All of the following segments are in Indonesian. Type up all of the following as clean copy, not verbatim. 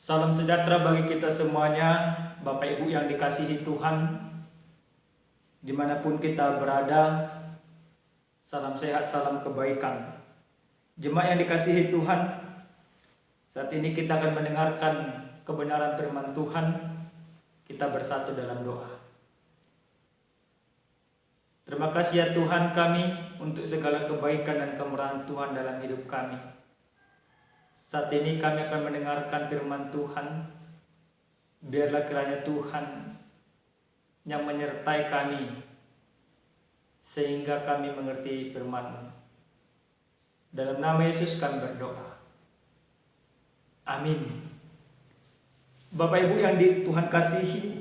Salam sejahtera bagi kita semuanya, Bapak Ibu yang dikasihi Tuhan, dimanapun kita berada. Salam sehat, salam kebaikan. Jemaat yang dikasihi Tuhan, saat ini kita akan mendengarkan kebenaran firman Tuhan. Kita bersatu dalam doa. Terima kasih ya Tuhan kami untuk segala kebaikan dan kemurahan Tuhan dalam hidup kami. Saat ini kami akan mendengarkan firman Tuhan. Biarlah kiranya Tuhan yang menyertai kami sehingga kami mengerti firman-Mu. Dalam nama Yesus kami berdoa. Amin. Bapak Ibu yang Tuhan kasihi,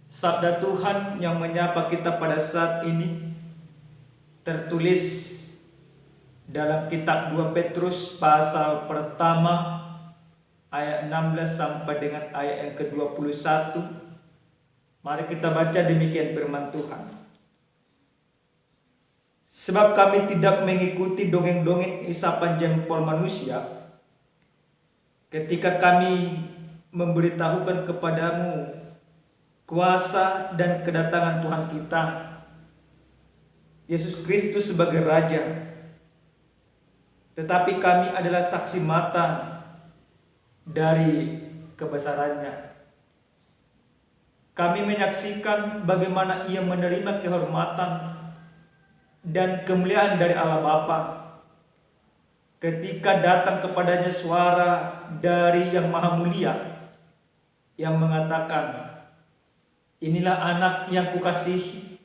sabda Tuhan yang menyapa kita pada saat ini tertulis dalam kitab 2 Petrus pasal pertama ayat 16 sampai dengan ayat yang ke-21. Mari kita baca demikian firman Tuhan. Sebab kami tidak mengikuti dongeng-dongeng isapan jempol manusia ketika kami memberitahukan kepadamu kuasa dan kedatangan Tuhan kita Yesus Kristus sebagai Raja. Tetapi kami adalah saksi mata dari kebesarannya. Kami menyaksikan bagaimana Ia menerima kehormatan dan kemuliaan dari Allah Bapa ketika datang kepadanya suara dari Yang Maha Mulia yang mengatakan, "Inilah anak yang kukasihi,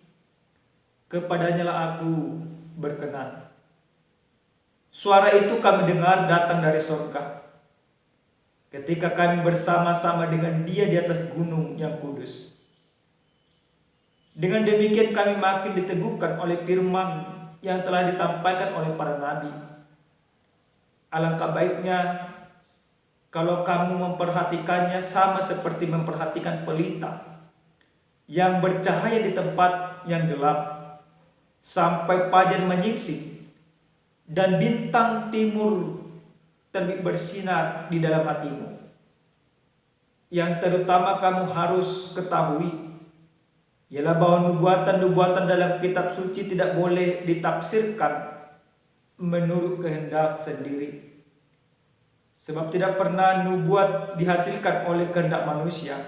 kepadanya lah aku berkenan." Suara itu kami dengar datang dari surga ketika kami bersama-sama dengan Dia di atas gunung yang kudus. Dengan demikian kami makin diteguhkan oleh firman yang telah disampaikan oleh para nabi. Alangkah baiknya kalau kamu memperhatikannya sama seperti memperhatikan pelita yang bercahaya di tempat yang gelap sampai fajar menyingsing dan bintang timur terbit bersinar di dalam hatimu. Yang terutama kamu harus ketahui ialah bahwa nubuatan-nubuatan dalam kitab suci tidak boleh ditafsirkan menurut kehendak sendiri. Sebab tidak pernah nubuat dihasilkan oleh kehendak manusia,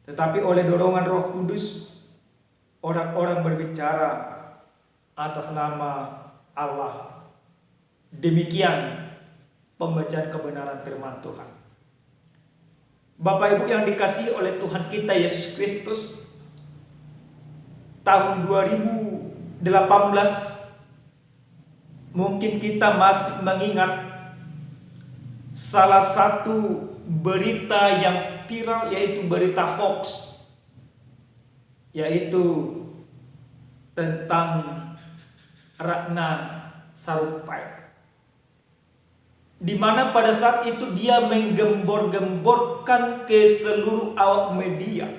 tetapi oleh dorongan Roh Kudus orang-orang berbicara atas nama Allah. Demikian pembacaan kebenaran firman Tuhan. Bapak Ibu yang dikasihi oleh Tuhan kita Yesus Kristus, tahun 2018 mungkin kita masih mengingat salah satu berita yang viral, yaitu berita hoax, yaitu tentang Ratna Sarumpait, di mana pada saat itu dia menggembor-gemborkan ke seluruh awak media.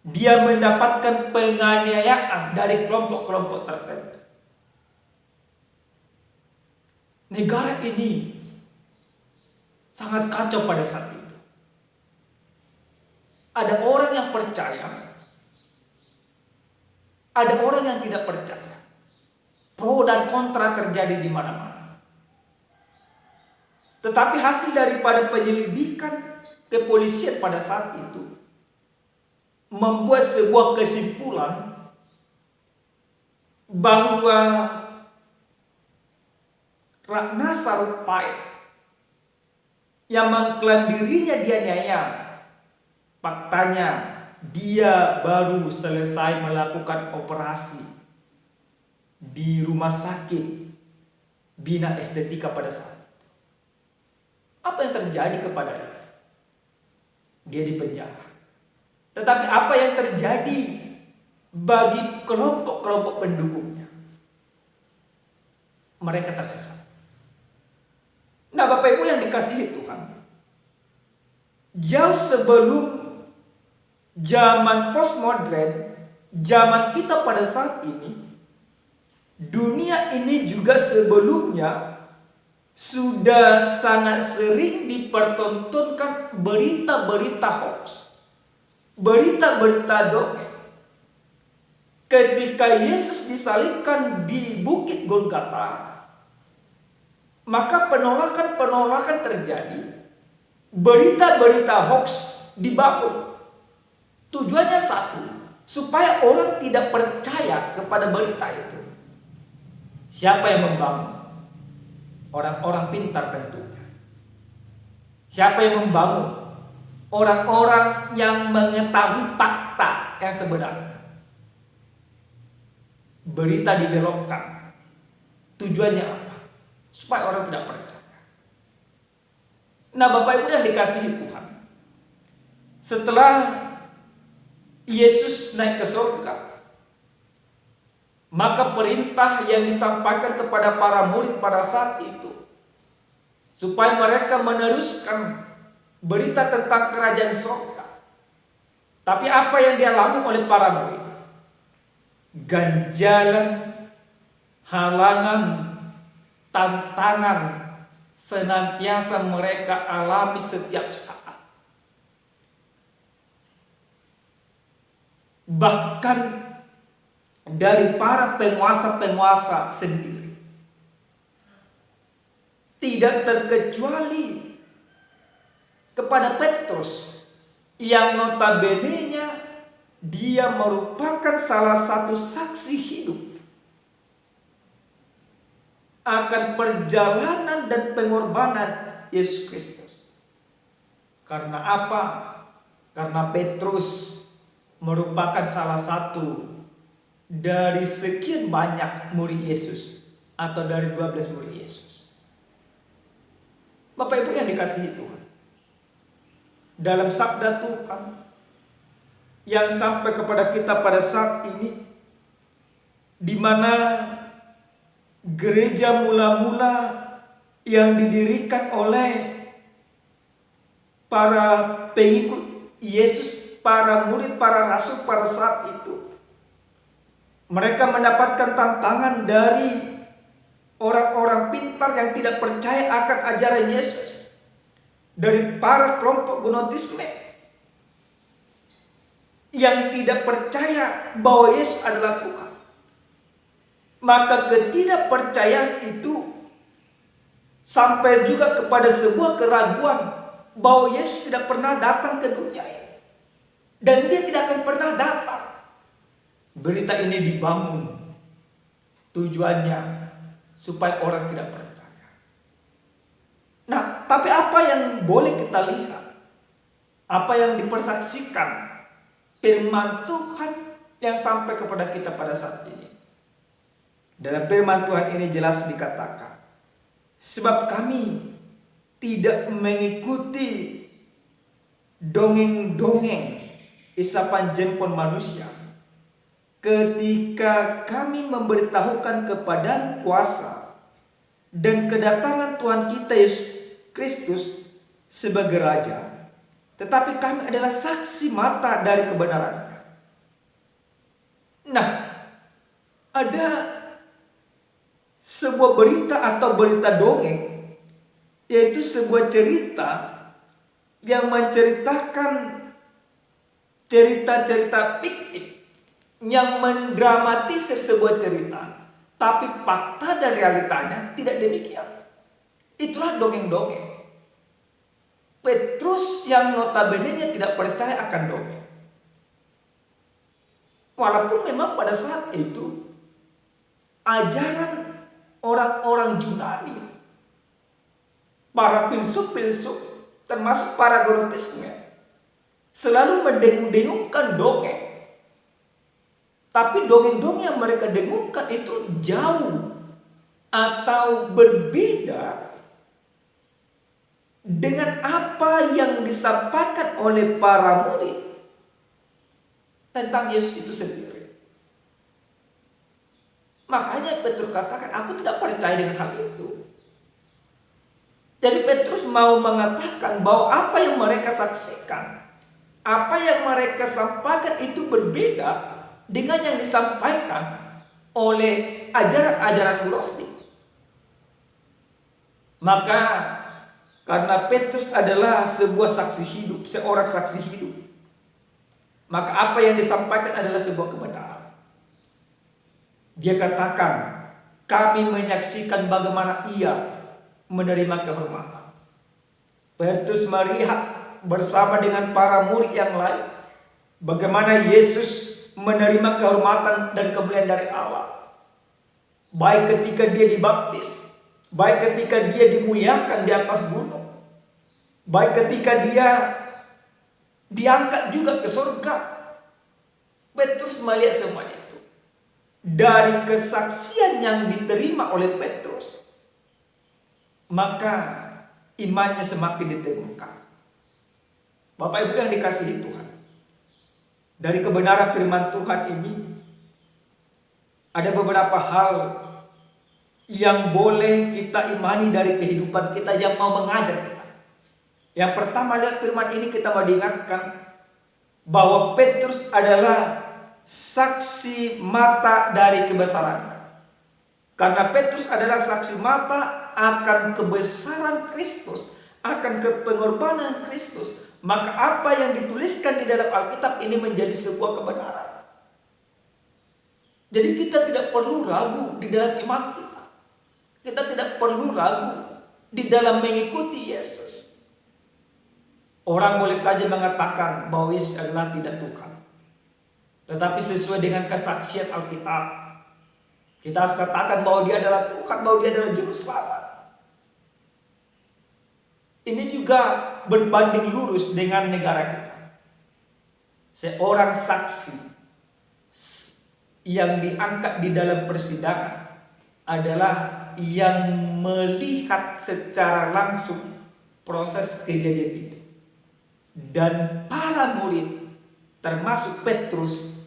Dia mendapatkan penganiayaan dari kelompok-kelompok tertentu. Negara ini sangat kacau pada saat itu. Ada orang yang percaya, ada orang yang tidak percaya. Pro dan kontra terjadi di mana-mana. Tetapi hasil daripada penyelidikan kepolisian pada saat itu membuat sebuah kesimpulan bahwa Ratna Sarumpait yang mengklaim dirinya dianiaya, faktanya dia baru selesai melakukan operasi di rumah sakit Bina Estetika pada saat itu. Apa yang terjadi kepadanya? Dia dipenjara. Tetapi apa yang terjadi bagi kelompok-kelompok pendukungnya? Mereka tersesat. Nah, Bapak Ibu yang dikasihi Tuhan, jauh sebelum zaman postmodern, zaman kita pada saat ini, dunia ini juga sebelumnya sudah sangat sering dipertontonkan berita-berita hoax, berita-berita dongeng. Ketika Yesus disalibkan di Bukit Golgota, maka penolakan-penolakan terjadi, berita-berita hoax dibangun. Tujuannya satu, supaya orang tidak percaya kepada berita itu. Siapa yang membangun? Orang-orang pintar tentunya. Siapa yang membangun? Orang-orang yang mengetahui fakta yang sebenarnya. Berita dibelokkan. Tujuannya apa? Supaya orang tidak percaya. Nah, Bapak Ibu yang dikasihi Tuhan, setelah Yesus naik ke surga, maka perintah yang disampaikan kepada para murid pada saat itu, supaya mereka meneruskan berita tentang kerajaan surga. Tapi apa yang dialami oleh para murid? Ganjalan, halangan, tantangan senantiasa mereka alami setiap saat. Bahkan dari para penguasa-penguasa sendiri. Tidak terkecuali kepada Petrus, yang notabene-nya dia merupakan salah satu saksi hidup akan perjalanan dan pengorbanan Yesus Kristus. Karena apa? Karena Petrus merupakan salah satu dari sekian banyak murid Yesus, atau dari 12 murid Yesus. Bapak Ibu yang dikasihi Tuhan, dalam sabda Tuhan yang sampai kepada kita pada saat ini, di mana gereja mula-mula yang didirikan oleh para pengikut Yesus, para murid, para rasul pada saat itu, mereka mendapatkan tantangan dari orang-orang pintar yang tidak percaya akan ajaran Yesus, dari para kelompok gnotisme yang tidak percaya bahwa Yesus adalah Tuhan. Maka ketidakpercayaan itu sampai juga kepada sebuah keraguan bahwa Yesus tidak pernah datang ke dunia ini, dan dia tidak akan pernah datang. Berita ini dibangun, tujuannya supaya orang tidak percaya. Nah, tapi apa yang boleh kita lihat, apa yang dipersaksikan firman Tuhan yang sampai kepada kita pada saat ini? Dalam firman Tuhan ini jelas dikatakan, sebab kami tidak mengikuti dongeng-dongeng isapan jempol manusia, ketika kami memberitahukan kepada kuasa dan kedatangan Tuhan kita Yesus Kristus sebagai Raja, tetapi kami adalah saksi mata dari kebenarannya. Nah, ada sebuah berita atau berita dongeng, yaitu sebuah cerita yang menceritakan cerita-cerita fiktif yang mendramatisir sebuah cerita, tapi fakta dan realitanya tidak demikian. Itulah dongeng-dongeng. Petrus yang notabene-nya tidak percaya akan dongeng, walaupun memang pada saat itu ajaran orang-orang Yunani, para filsuf-filsuf, termasuk para gnotisme, selalu mendengung-dengungkan dongeng. Tapi dongeng-dongeng yang mereka dengungkan itu jauh atau berbeda dengan apa yang disampaikan oleh para murid tentang Yesus itu sendiri. Makanya Petrus katakan, aku tidak percaya dengan hal itu. Jadi Petrus mau mengatakan bahwa apa yang mereka saksikan, apa yang mereka sampaikan itu berbeda dengan yang disampaikan oleh ajaran-ajaran Gnostik. Maka karena Petrus adalah sebuah saksi hidup, seorang saksi hidup, maka apa yang disampaikan adalah sebuah kebenaran. Dia katakan, kami menyaksikan bagaimana ia menerima kehormatan. Petrus melihat bersama dengan para murid yang lain bagaimana Yesus menerima kehormatan dan kemuliaan dari Allah. Baik ketika dia dibaptis, baik ketika dia dimuliakan di atas gunung, baik ketika dia diangkat juga ke surga. Petrus melihat semuanya itu. Dari kesaksian yang diterima oleh Petrus, maka imannya semakin diteguhkan. Bapak Ibu yang dikasihi Tuhan, dari kebenaran firman Tuhan ini ada beberapa hal yang boleh kita imani dari kehidupan kita yang mau mengajar kita. Yang pertama, lihat firman ini, kita mau diingatkan bahwa Petrus adalah saksi mata dari kebesaran. Karena Petrus adalah saksi mata akan kebesaran Kristus, akan pengorbanan Kristus, maka apa yang dituliskan di dalam Alkitab ini menjadi sebuah kebenaran. Jadi kita tidak perlu ragu di dalam iman kita. Kita tidak perlu ragu di dalam mengikuti Yesus. Orang boleh saja mengatakan bahwa Yesus adalah tidak Tuhan, tetapi sesuai dengan kesaksian Alkitab, kita harus katakan bahwa dia adalah Tuhan, bahwa dia adalah juru selamat. Ini juga berbanding lurus dengan negara kita. Seorang saksi yang diangkat di dalam persidangan adalah yang melihat secara langsung proses kejadian itu. Dan para murid termasuk Petrus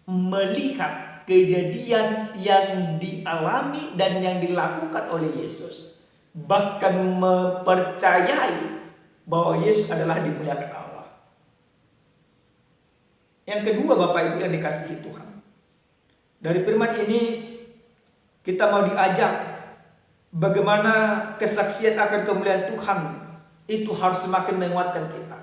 melihat kejadian yang dialami dan yang dilakukan oleh Yesus, bahkan mempercayai bahwa Yesus adalah dimuliakan Allah. Yang kedua, Bapak Ibu yang dikasihi Tuhan, dari firman ini kita mau diajak bagaimana kesaksian akan kemuliaan Tuhan itu harus semakin menguatkan kita.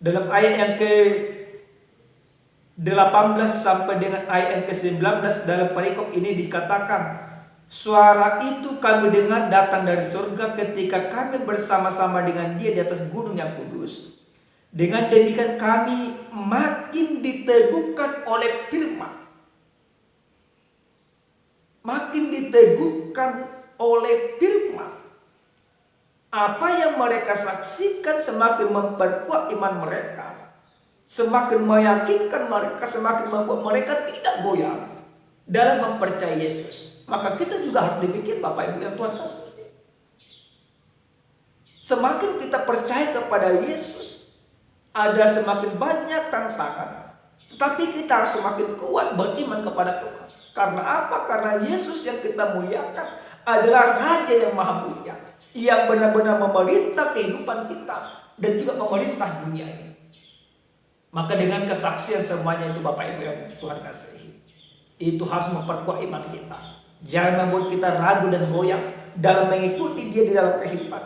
Dalam ayat yang ke-18 sampai dengan ayat yang ke-19 dalam perikop ini dikatakan, suara itu kami dengar datang dari surga ketika kami bersama-sama dengan dia di atas gunung yang kudus. Dengan demikian kami makin diteguhkan oleh firman. Makin diteguhkan oleh firman. Apa yang mereka saksikan semakin memperkuat iman mereka, semakin meyakinkan mereka, semakin membuat mereka tidak goyah dalam mempercayai Yesus. Maka kita juga harus demikian, Bapak Ibu yang Tuhan kasihi. Semakin kita percaya kepada Yesus, ada semakin banyak tantangan, tetapi kita harus semakin kuat beriman kepada Tuhan. Karena apa? Karena Yesus yang kita muliakan adalah Raja yang Maha Mulia, yang benar-benar memerintah kehidupan kita dan juga memerintah dunia ini. Maka dengan kesaksian semuanya itu, Bapak Ibu yang Tuhan kasihi, itu harus memperkuat iman kita. Jangan membuat kita ragu dan goyah dalam mengikuti dia di dalam kehidupan.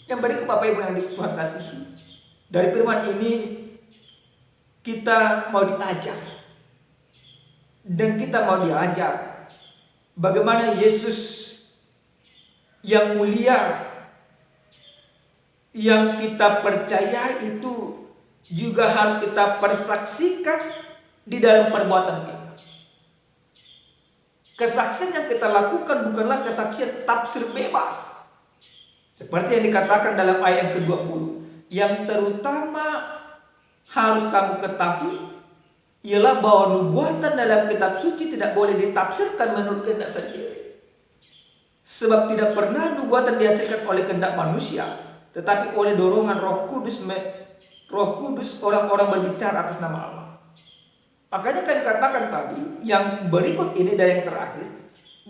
Yang berikut, Bapak Ibu yang Tuhan kasihi, dari firman ini kita mau diajak dan kita mau diajak bagaimana Yesus yang mulia, yang kita percaya itu juga harus kita persaksikan di dalam perbuatan kita. Kesaksian yang kita lakukan bukanlah kesaksian tafsir bebas, seperti yang dikatakan dalam ayat yang ke-20. Yang terutama harus kamu ketahui ialah bahwa nubuatan dalam kitab suci tidak boleh ditafsirkan menurut kehendak sendiri. Sebab tidak pernah nubuatan dihasilkan oleh kehendak manusia, tetapi oleh dorongan Roh Kudus orang-orang berbicara atas nama Allah. Makanya kan katakan tadi, yang berikut ini dan yang terakhir,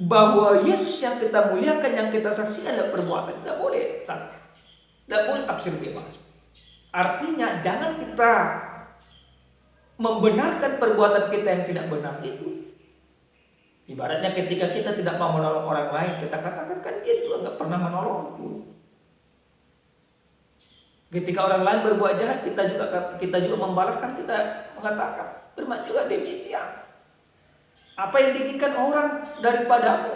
bahwa Yesus yang kita muliakan, yang kita saksikan adalah perbuatan. Tidak boleh tafsir bebas. Artinya jangan kita membenarkan perbuatan kita yang tidak benar itu. Ibaratnya ketika kita tidak mau menolong orang lain, kita katakan kan dia juga nggak pernah menolongku. Ketika orang lain berbuat jahat, kita juga membalaskan, kita mengatakan firman juga demikian. Apa yang diinginkan orang daripadamu,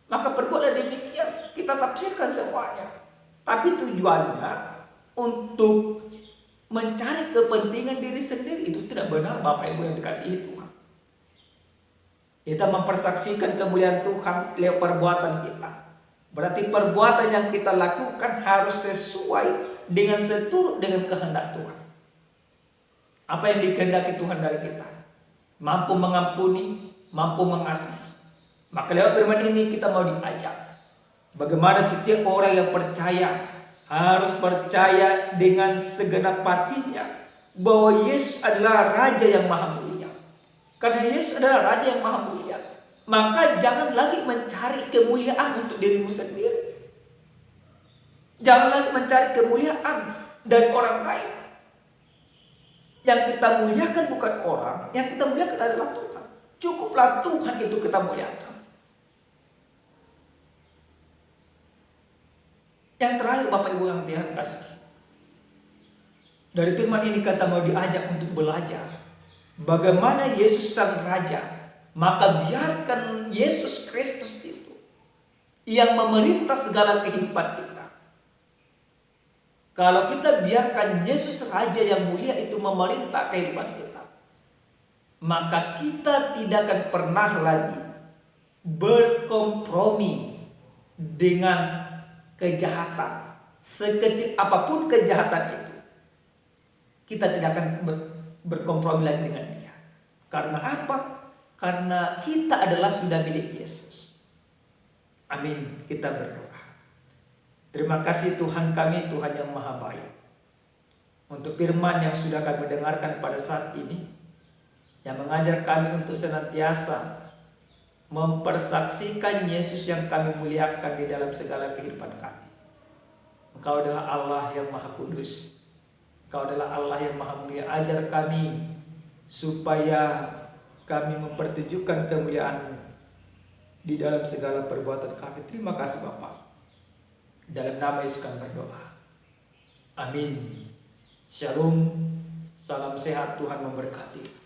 maka perbuatlah demikian. Kita tafsirkan semuanya. Tapi tujuannya untuk mencari kepentingan diri sendiri, itu tidak benar Bapak Ibu yang dikasihi Tuhan. Kita mempersaksikan kemuliaan Tuhan lewat perbuatan kita. Berarti perbuatan yang kita lakukan harus sesuai dengan seturut dengan kehendak Tuhan. Apa yang dikehendaki Tuhan dari kita? Mampu mengampuni, mampu mengasihi. Maka lewat firman ini kita mau diajak bagaimana setiap orang yang percaya harus percaya dengan segenap hatinya bahwa Yesus adalah Raja yang Maha Mulia. Karena Yesus adalah Raja yang Maha Mulia, maka jangan lagi mencari kemuliaan untuk dirimu sendiri. Jangan lagi mencari kemuliaan dari orang lain. Yang kita muliakan bukan orang, yang kita muliakan adalah Tuhan. Cukuplah Tuhan itu kita muliakan. Yang terakhir Bapak Ibu yang Tuhan kasih, dari firman ini kita mau diajak untuk belajar bagaimana Yesus sang Raja. Maka biarkan Yesus Kristus itu yang memerintah segala kehidupan kita. Kalau kita biarkan Yesus Raja yang mulia itu memerintah kehidupan kita, maka kita tidak akan pernah lagi berkompromi dengan kejahatan. Sekecil apapun kejahatan itu, kita tidak akan berkompromi lagi dengan dia. Karena apa? Karena kita adalah sudah milik Yesus. Amin. Kita berdoa. Terima kasih Tuhan kami, Tuhan yang Maha Baik, untuk firman yang sudah kami dengarkan pada saat ini, yang mengajar kami untuk senantiasa mempersaksikan Yesus yang kami muliakan di dalam segala kehidupan kami. Engkau adalah Allah yang Maha Kudus. Engkau adalah Allah yang Maha Mulia. Ajar kami supaya kami mempertunjukkan kemuliaan-Mu di dalam segala perbuatan kami. Terima kasih Bapa. Dalam nama Yesus kami berdoa. Amin. Shalom. Salam sehat. Tuhan memberkati.